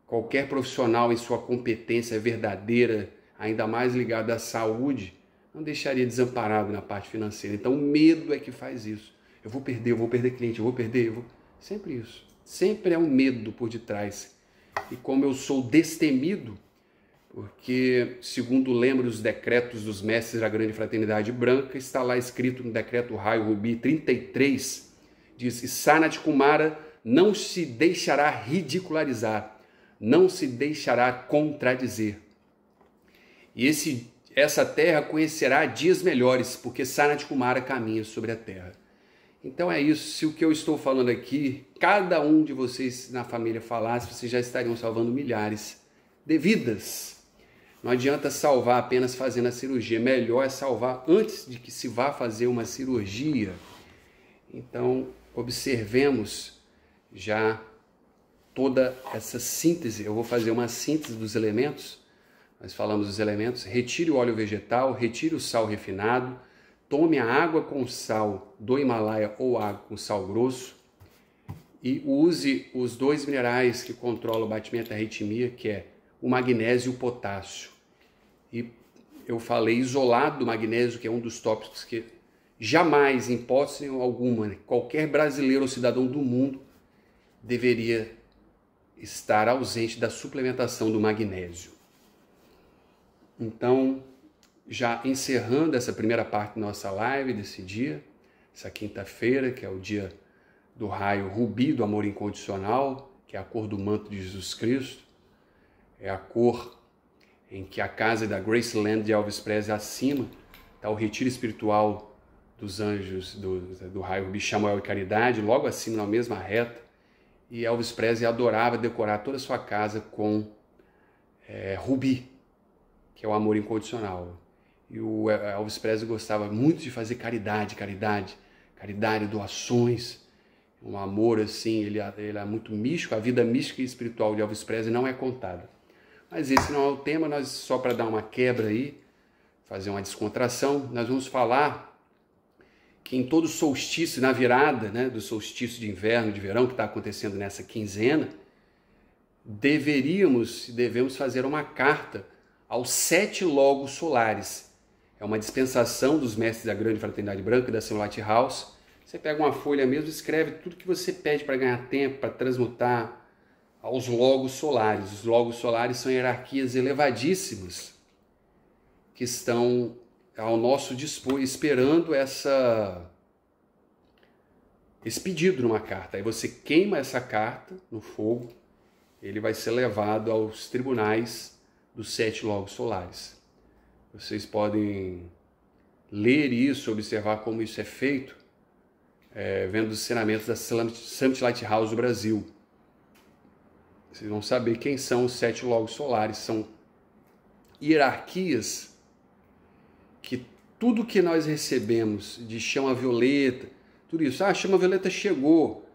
qualquer profissional em sua competência verdadeira, ainda mais ligado à saúde, não deixaria desamparado na parte financeira. Então o medo é que faz isso. Eu vou perder cliente, Sempre isso. Sempre é um medo por detrás. E como eu sou destemido, porque, segundo lembro os decretos dos mestres da Grande Fraternidade Branca, está lá escrito no decreto Raio Rubi 33, diz que Sanat Kumara não se deixará ridicularizar, não se deixará contradizer. E essa terra conhecerá dias melhores, porque Sanat Kumara caminha sobre a terra. Então é isso, se o que eu estou falando aqui, cada um de vocês na família falasse, vocês já estariam salvando milhares de vidas. Não adianta salvar apenas fazendo a cirurgia, melhor é salvar antes de que se vá fazer uma cirurgia. Então, observemos já toda essa síntese. Eu vou fazer uma síntese dos elementos. Nós falamos dos elementos. Retire o óleo vegetal, retire o sal refinado, tome a água com sal do Himalaia ou água com sal grosso e use os 2 minerais que controlam o batimento da arritmia, que é o magnésio e o potássio. E eu falei isolado do magnésio, que é um dos tópicos que jamais, em hipótese alguma, qualquer brasileiro ou cidadão do mundo deveria estar ausente da suplementação do magnésio. Então, já encerrando essa primeira parte da nossa live desse dia, essa quinta-feira, que é o dia do raio rubi, do amor incondicional, que é a cor do manto de Jesus Cristo, é a cor em que a casa da Graceland de Elvis Presley acima está o retiro espiritual dos anjos do raio rubi, Chamuel e Caridade, logo acima, na mesma reta, e Elvis Presley adorava decorar toda a sua casa com rubi, que é o amor incondicional. E o Elvis Presley gostava muito de fazer caridade, doações, um amor assim, ele é muito místico, a vida mística e espiritual de Elvis Presley não é contada. Mas esse não é o tema, nós só para dar uma quebra aí, fazer uma descontração, nós vamos falar que em todo solstício, na virada, né, do solstício de inverno, de verão, que está acontecendo nessa quinzena, devemos fazer uma carta aos 7 logos solares. É uma dispensação dos mestres da Grande Fraternidade Branca, da São Lighthouse. Você pega uma folha mesmo e escreve tudo que você pede para ganhar tempo, para transmutar aos logos solares. Os logos solares são hierarquias elevadíssimas que estão ao nosso dispor, esperando esse pedido numa carta. Aí você queima essa carta no fogo, ele vai ser levado aos tribunais dos 7 logos solares. Vocês podem ler isso, observar como isso é feito, vendo os ensinamentos da Summit Lighthouse do Brasil. Vocês vão saber quem são os 7 logos solares. São hierarquias que tudo que nós recebemos de chama violeta, tudo isso, a chama violeta chegou,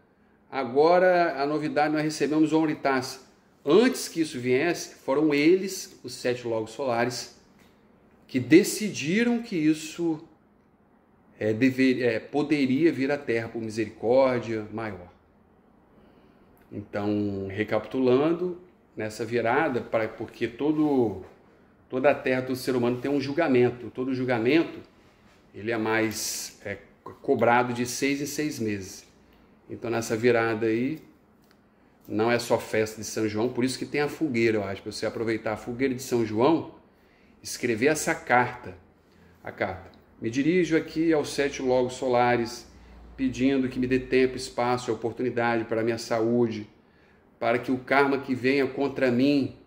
agora a novidade nós recebemos o Amritas. Antes que isso viesse, foram eles, os 7 logos solares, que decidiram que isso poderia vir à Terra por misericórdia maior. Então, recapitulando, nessa virada, porque toda a Terra, todo ser humano tem um julgamento. Todo julgamento ele é mais cobrado de 6 em 6 meses. Então, nessa virada aí, não é só festa de São João, por isso que tem a fogueira, eu acho, para você aproveitar a fogueira de São João, escrever essa carta. A carta. Me dirijo aqui aos 7 logos solares, pedindo que me dê tempo, espaço e oportunidade para a minha saúde, para que o karma que venha contra mim,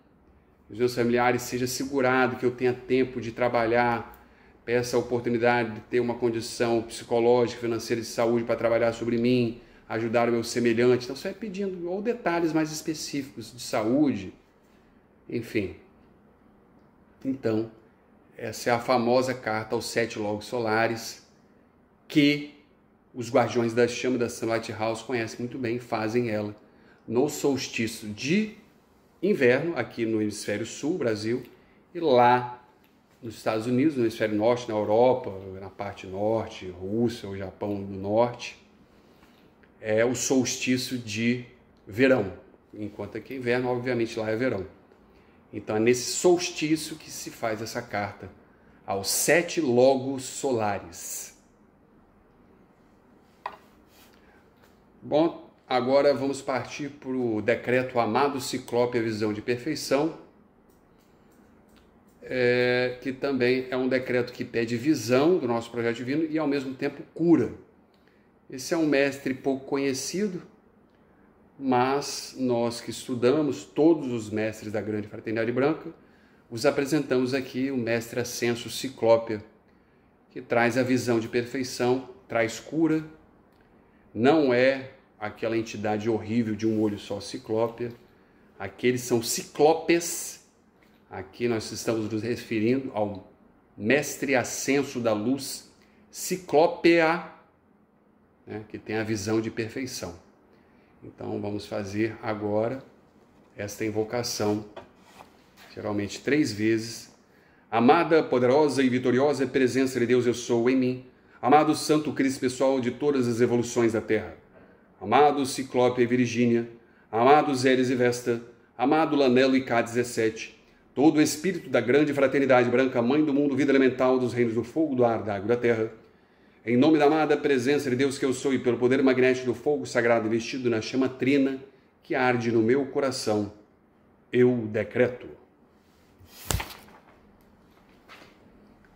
os meus familiares, seja segurado, que eu tenha tempo de trabalhar, peça a oportunidade de ter uma condição psicológica, financeira, de saúde para trabalhar sobre mim, ajudar o meu semelhante. Então, você vai pedindo ou detalhes mais específicos de saúde, enfim. Então, essa é a famosa carta aos 7 logos solares, que os guardiões da chama da Sunlight House conhecem muito bem, fazem ela no solstício de inverno, aqui no hemisfério sul, Brasil, e lá nos Estados Unidos, no hemisfério norte, na Europa, na parte norte, Rússia, o Japão do norte, é o solstício de verão, enquanto aqui é inverno, obviamente lá é verão. Então é nesse solstício que se faz essa carta aos 7 logos solares. Bom, agora vamos partir para o decreto Amado Ciclope, a visão de perfeição, que também é um decreto que pede visão do nosso projeto divino e ao mesmo tempo cura. Esse é um mestre pouco conhecido, mas nós que estudamos, todos os mestres da Grande Fraternidade Branca, os apresentamos aqui o mestre Ascenso Ciclópia, que traz a visão de perfeição, traz cura, não é aquela entidade horrível de um olho só ciclópia, aqueles são ciclopes, aqui nós estamos nos referindo ao mestre Ascenso da Luz, Ciclópea, né, que tem a visão de perfeição. Então vamos fazer agora esta invocação, geralmente 3 vezes. Amada, poderosa e vitoriosa presença de Deus, eu sou em mim. Amado Santo Cristo pessoal de todas as evoluções da Terra. Amado Ciclope e Virgínia. Amado Zéres e Vesta. Amado Lanelo e K17. Todo o espírito da Grande Fraternidade Branca, Mãe do Mundo, vida elemental dos reinos do fogo, do ar, da água e da terra. Em nome da amada presença de Deus que eu sou e pelo poder magnético do fogo sagrado investido na chama trina que arde no meu coração, eu decreto.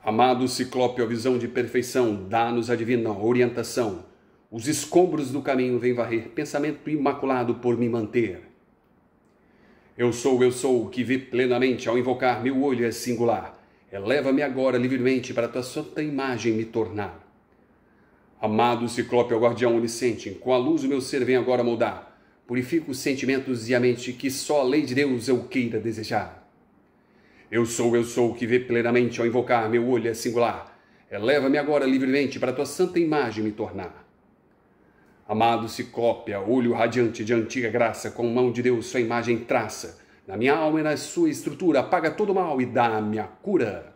Amado Ciclope, a visão de perfeição, dá-nos a divina orientação. Os escombros do caminho vêm varrer, pensamento imaculado por me manter. Eu sou, que vê plenamente ao invocar, meu olho é singular. Eleva-me agora livremente para tua santa imagem me tornar. Amado Ciclope, ao guardião onisciente, com a luz o meu ser vem agora moldar. Purifico os sentimentos e a mente que só a lei de Deus eu queira desejar. Eu sou, que vê plenamente ao invocar, meu olho é singular. Eleva-me agora livremente para tua santa imagem me tornar. Amado Ciclope, olho radiante de antiga graça, com mão de Deus sua imagem traça. Na minha alma e na sua estrutura, apaga todo o mal e dá-me a cura.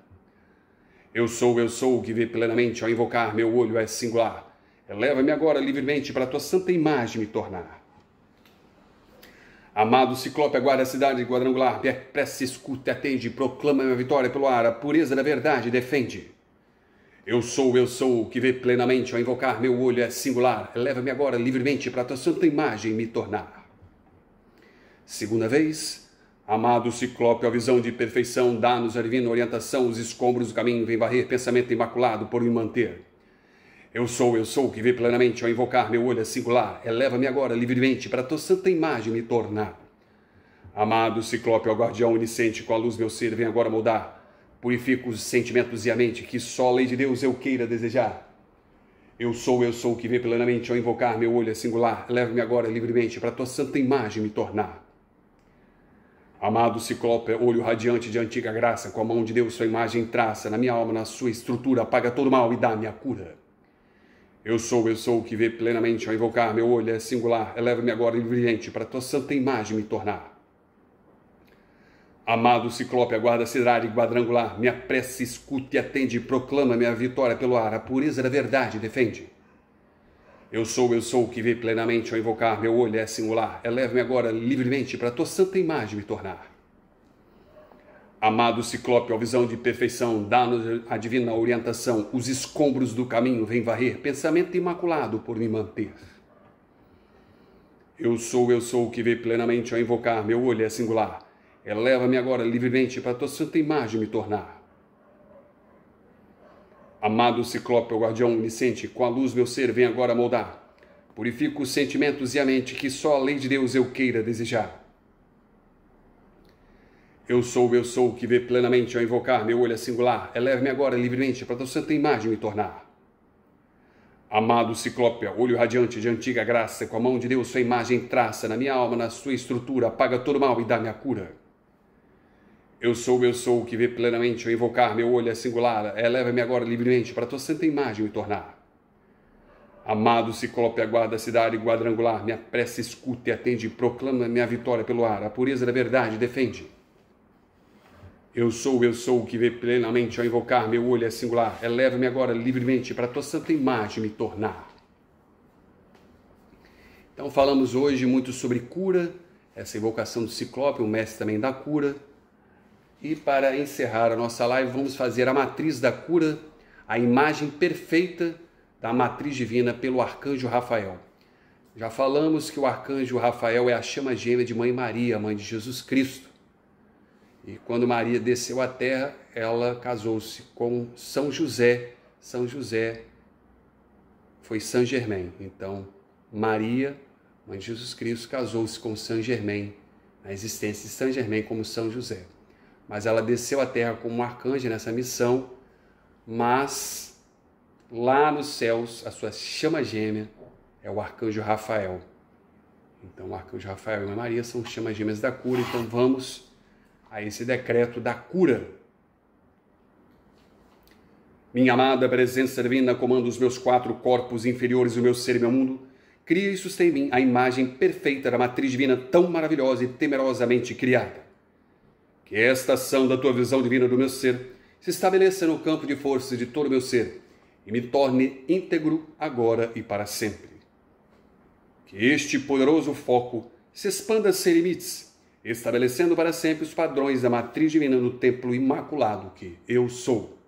Eu sou, que vê plenamente ao invocar, meu olho é singular. Eleva-me agora livremente para a tua santa imagem me tornar. Amado Ciclope, aguarda a cidade quadrangular, prece, escuta, atende, proclama minha vitória pelo ar, a pureza da verdade defende. Eu sou, que vê plenamente ao invocar, meu olho é singular. Eleva-me agora livremente para a tua santa imagem me tornar. Segunda vez. Amado Ciclope, a visão de perfeição, dá-nos a divina orientação, os escombros do caminho vêm varrer, pensamento imaculado por me manter. Eu sou, que vê plenamente ao invocar, meu olho é singular, eleva-me agora livremente para a tua santa imagem me tornar. Amado Ciclope, ao guardião onisciente, com a luz meu ser vem agora moldar, purifico os sentimentos e a mente que só a lei de Deus eu queira desejar. Eu sou, que vê plenamente ao invocar, meu olho é singular, eleva-me agora livremente para a tua santa imagem me tornar. Amado Ciclope, olho radiante de antiga graça, com a mão de Deus sua imagem traça, na minha alma, na sua estrutura, apaga todo mal e dá-me a cura. Eu sou, que vê plenamente ao invocar, meu olho é singular, eleva-me agora livremente para a tua santa imagem me tornar. Amado Ciclope, aguarda a cidade quadrangular, minha prece escuta e atende, proclama minha vitória pelo ar, a pureza da verdade defende. Eu sou, que vê plenamente ao invocar, meu olho é singular, eleva-me agora livremente para a tua santa imagem me tornar. Amado Ciclope, a visão de perfeição, dá-nos a divina orientação, os escombros do caminho vêm varrer, pensamento imaculado por me manter. Eu sou, que vê plenamente ao invocar, meu olho é singular, eleva-me agora livremente para a tua santa imagem me tornar. Amado Ciclope, o guardião onisciente, com a luz meu ser vem agora moldar. Purifico os sentimentos e a mente que só a lei de Deus eu queira desejar. Eu sou, que vê plenamente ao invocar, meu olho é singular, eleve-me agora livremente para a tua santa imagem me tornar. Amado Ciclope, olho radiante de antiga graça, com a mão de Deus sua imagem traça, na minha alma, na sua estrutura, apaga todo mal e dá-me a cura. Eu sou, que vê plenamente ao invocar, meu olho é singular, eleva-me agora livremente para a tua santa imagem me tornar. Amado Ciclope, aguarda a cidade quadrangular, minha prece escuta e atende, proclama minha vitória pelo ar, a pureza da verdade defende. Eu sou o que vê plenamente ao invocar, meu olho é singular, eleva-me agora livremente para tua santa imagem me tornar. Então falamos hoje muito sobre cura, essa invocação do Ciclope, o mestre também da cura. E para encerrar a nossa live, vamos fazer a matriz da cura, a imagem perfeita da matriz divina pelo arcanjo Rafael. Já falamos que o arcanjo Rafael é a chama gêmea de Mãe Maria, mãe de Jesus Cristo. E quando Maria desceu à terra, ela casou-se com São José. São José foi Saint Germain. Então, Maria, mãe de Jesus Cristo, casou-se com Saint Germain, na existência de Saint Germain como São José. Mas ela desceu à terra como um arcanjo nessa missão, mas lá nos céus, a sua chama gêmea é o arcanjo Rafael. Então, o arcanjo Rafael e Mãe Maria são chamas gêmeas da cura. Então, vamos a esse decreto da cura. Minha amada presença divina comanda os meus 4 corpos inferiores, o meu ser e meu mundo. Cria e sustém em mim a imagem perfeita da matriz divina tão maravilhosa e temerosamente criada. Que esta ação da tua visão divina do meu ser se estabeleça no campo de força de todo o meu ser e me torne íntegro agora e para sempre. Que este poderoso foco se expanda sem limites, estabelecendo para sempre os padrões da matriz divina no templo imaculado que eu sou.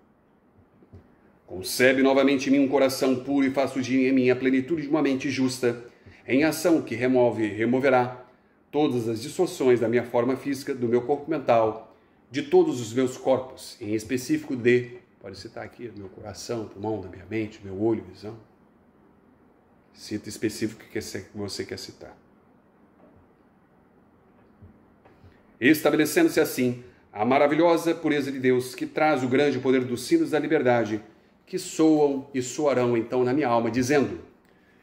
Concebe novamente em mim um coração puro e faço de em mim a plenitude de uma mente justa, em ação que remove e removerá todas as distorções da minha forma física, do meu corpo mental, de todos os meus corpos, em específico pode citar aqui, meu coração, pulmão, da minha mente, meu olho, visão. Cita específico que você quer citar. Estabelecendo-se assim a maravilhosa pureza de Deus, que traz o grande poder dos sinos da liberdade, que soam e soarão então na minha alma, dizendo: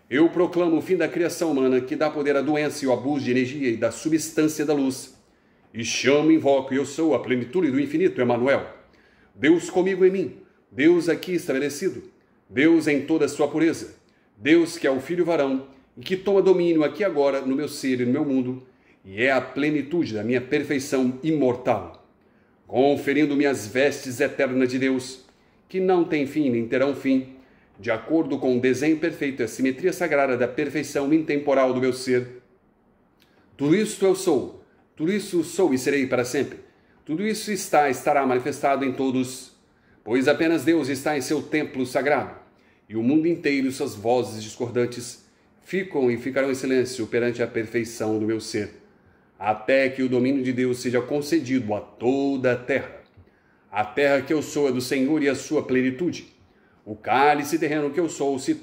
eu proclamo o fim da criação humana, que dá poder à doença e ao abuso de energia e da substância da luz. E chamo, invoco, e eu sou a plenitude do infinito, Emanuel. Deus comigo em mim, Deus aqui estabelecido, Deus em toda a sua pureza, Deus que é o Filho varão e que toma domínio aqui agora no meu ser e no meu mundo, e é a plenitude da minha perfeição imortal, conferindo-me as vestes eternas de Deus, que não têm fim nem terão fim, de acordo com o desenho perfeito e a simetria sagrada da perfeição intemporal do meu ser. Tudo isso eu sou, tudo isso sou e serei para sempre. Tudo isso estará manifestado em todos, pois apenas Deus está em seu templo sagrado, e o mundo inteiro, suas vozes discordantes, ficam e ficarão em silêncio perante a perfeição do meu ser, até que o domínio de Deus seja concedido a toda a terra. A terra que eu sou é do Senhor e a sua plenitude. O cálice terreno que eu sou se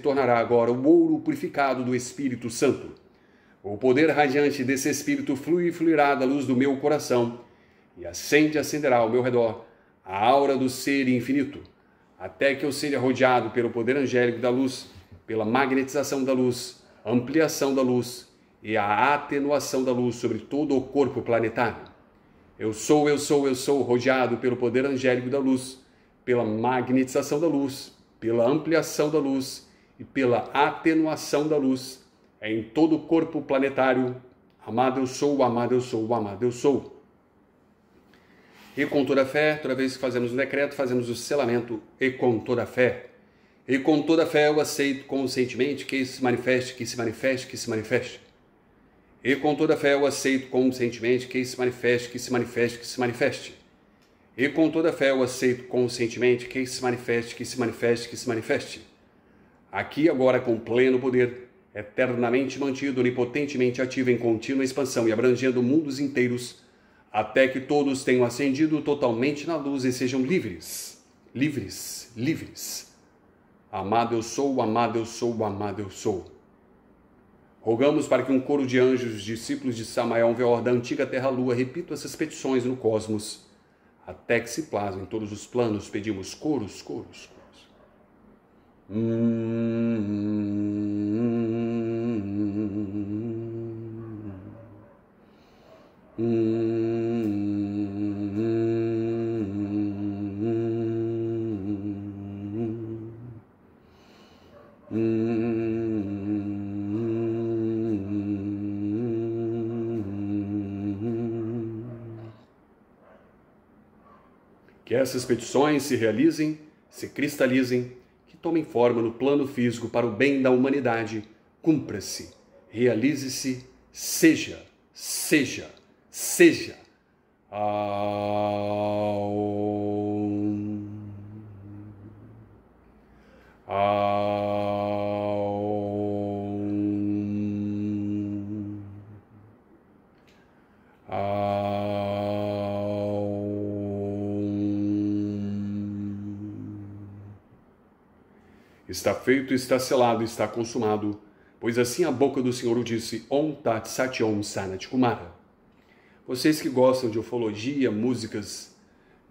tornará agora o ouro purificado do Espírito Santo. O poder radiante desse Espírito flui e fluirá da luz do meu coração, e acenderá ao meu redor a aura do ser infinito, até que eu seja rodeado pelo poder angélico da luz, pela magnetização da luz, ampliação da luz e a atenuação da luz sobre todo o corpo planetário. Eu sou, rodeado pelo poder angélico da luz, pela magnetização da luz, pela ampliação da luz e pela atenuação da luz em todo o corpo planetário. Amado eu sou, amado eu sou, amado eu sou. E com toda a fé, toda vez que fazemos o decreto, fazemos o selamento e com toda a fé. E com toda a fé eu aceito conscientemente que isso se manifeste, que se manifeste, que se manifeste. E com toda a fé eu aceito conscientemente que isso se manifeste, que se manifeste, que se manifeste. E com toda a fé eu aceito conscientemente que isso se manifeste, que se manifeste, que se manifeste. Aqui agora com pleno poder, eternamente mantido, onipotentemente ativo em contínua expansão e abrangendo mundos inteiros, até que todos tenham ascendido totalmente na luz e sejam livres, livres, livres. Amado eu sou, amado eu sou, amado eu sou. Rogamos para que um coro de anjos, discípulos de Samael, Veor, da antiga Terra-Lua, repita essas petições no cosmos, até que se plasmem em todos os planos. Pedimos coros, coros, coros. Que essas petições se realizem, se cristalizem, que tomem forma no plano físico para o bem da humanidade. Cumpra-se, realize-se, seja, seja, seja. Aum. Aum. Aum. Está feito, está selado, está consumado, pois assim a boca do Senhor o disse, Om Tat Sat Om Sanat Kumara. Vocês que gostam de ufologia, músicas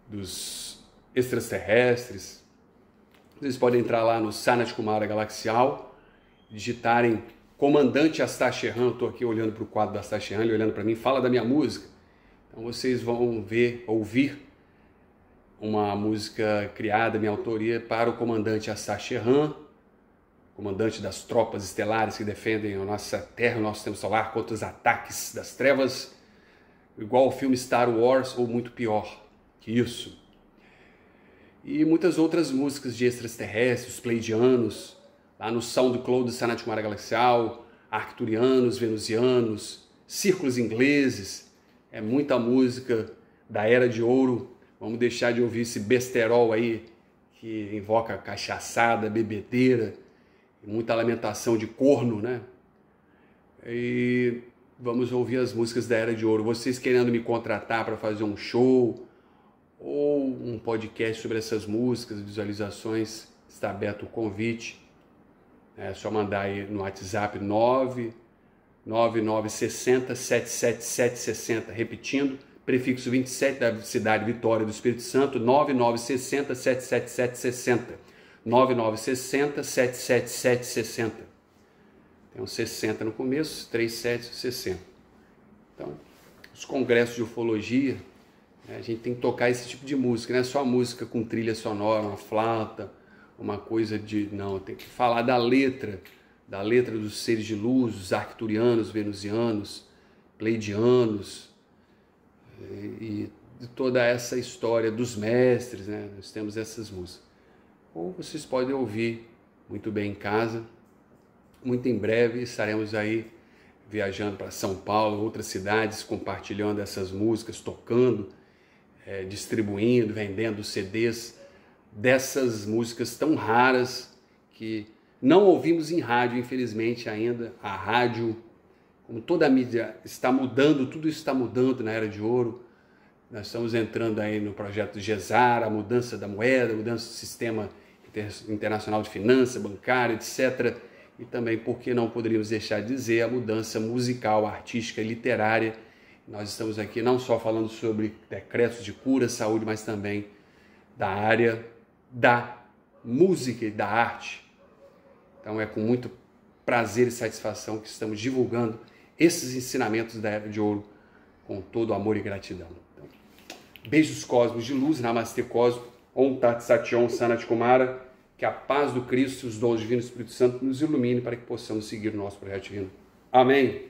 dos extraterrestres, vocês podem entrar lá no Sanat Kumara Galaxial, digitarem Comandante Astacheran, estou aqui olhando para o quadro da Astacheran, ele olhando para mim, fala da minha música. Então vocês vão ouvir uma música criada, minha autoria, para o Comandante Astacheran, comandante das tropas estelares que defendem a nossa Terra, o nosso sistema solar contra os ataques das trevas, igual ao filme Star Wars, ou muito pior que isso. E muitas outras músicas de extraterrestres, pleidianos, lá no SoundCloud do Sanat Kumara Galaxial, arcturianos, venusianos, círculos ingleses, é muita música da Era de Ouro. Vamos deixar de ouvir esse besterol aí, que invoca cachaçada, bebedeira, muita lamentação de corno, né? E vamos ouvir as músicas da Era de Ouro. Vocês querendo me contratar para fazer um show ou um podcast sobre essas músicas, visualizações, está aberto o convite. É só mandar aí no WhatsApp 99960-77760, repetindo, prefixo 27 da cidade Vitória do Espírito Santo, 9960-77760, 9960-77760. Tem um 60 no começo, 3760. Então, os congressos de ufologia, né, a gente tem que tocar esse tipo de música, não é só música com trilha sonora, uma flauta, uma coisa de... Não, tem que falar da letra dos seres de luz, os arcturianos, venusianos, pleidianos, e de toda essa história dos mestres, né? Nós temos essas músicas. Ou vocês podem ouvir muito bem em casa. Muito em breve estaremos aí viajando para São Paulo, outras cidades, compartilhando essas músicas, tocando, distribuindo, vendendo CDs dessas músicas tão raras que não ouvimos em rádio, infelizmente ainda. A rádio, como toda a mídia está mudando, tudo isso está mudando na Era de Ouro. Nós estamos entrando aí no projeto GESAR, a mudança da moeda, a mudança do sistema internacional de finanças, bancário, etc. E também, por que não poderíamos deixar de dizer, a mudança musical, artística e literária. Nós estamos aqui não só falando sobre decretos de cura, saúde, mas também da área da música e da arte. Então é com muito prazer e satisfação que estamos divulgando esses ensinamentos da Era de Ouro com todo amor e gratidão. Então, beijos cósmicos de luz, Namastê Cósmico, Om Tat Sat Om Sanat Kumara, que a paz do Cristo e os dons divinos do Espírito Santo nos ilumine para que possamos seguir o nosso projeto divino. Amém.